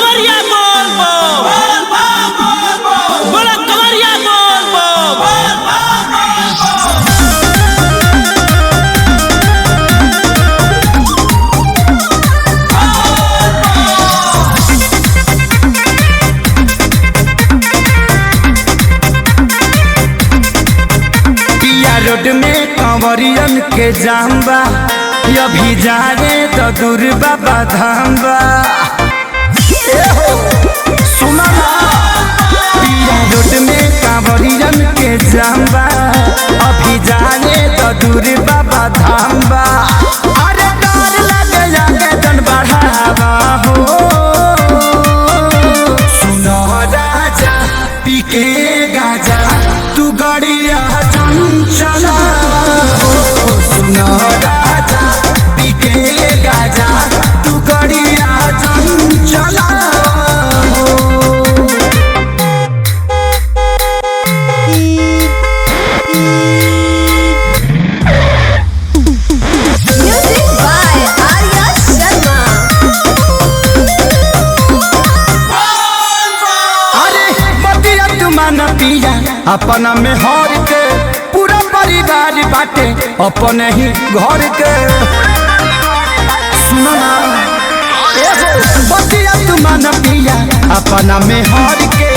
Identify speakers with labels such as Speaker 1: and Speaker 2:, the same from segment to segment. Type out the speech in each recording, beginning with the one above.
Speaker 1: कवरिया बोल बोला कवरिया बोल
Speaker 2: पिया रोड में कंवरियन के जाम्बा अभी जा रे तो दूर बाबा धाम्बा सुना पिया रोड में कंवरियन के जाम्बा अभी जा रे तो दूर बाबा धाम्बा अरे डर लगे जाके जन बढ़ावा हो सुनो राजा पी के गाजा तू गड़िया चला सुनो राजा पी के गाजा तू गड़िया चला
Speaker 3: Music by Arya Sharma.
Speaker 2: अरे बतिया तुमान पिया अपना में हर के पूरा परिवार बाटे अपने ही घर के सुनो ना बतिया तुमान पिया अपना में हर के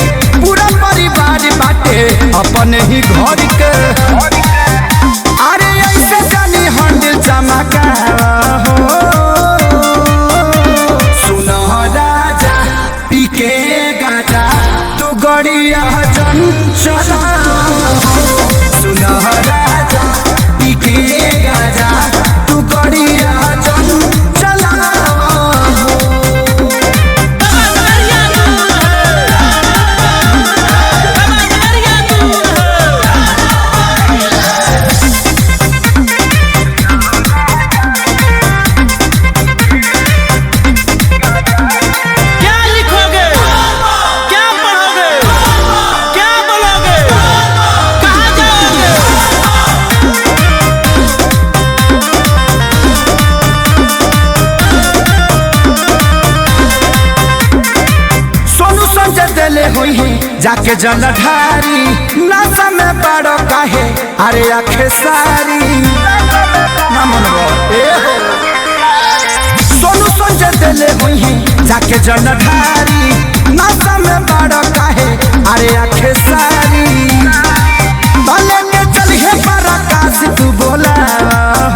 Speaker 2: पूरा परिवार बाटे अपने ही घर के अरे ऐसे जानी हंडिल चमका हो सुनो राजा पी के गाजा तू गड़िया चला सुनो राजा पी के गाजा तू गड़िया चला
Speaker 1: क्या लिखोगे क्या पढ़ोगे क्या बोलोगे कहाँ जाओगे
Speaker 2: सोनू संजय दिले हुई है जाके जलधारी नशा में बड़ो काहे अरे आखे सारी ना मनवा सोनू संजय दिले हुई है जाके जलधारी नशा में बड़ो काहे अरे आखे सारी भले के चलिए पर आकाश तू बोला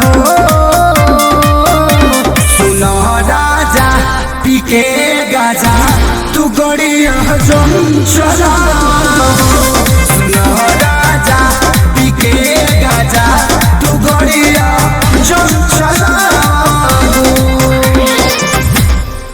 Speaker 2: हो सुनो राजा पी के गाजा तू गड़िया चला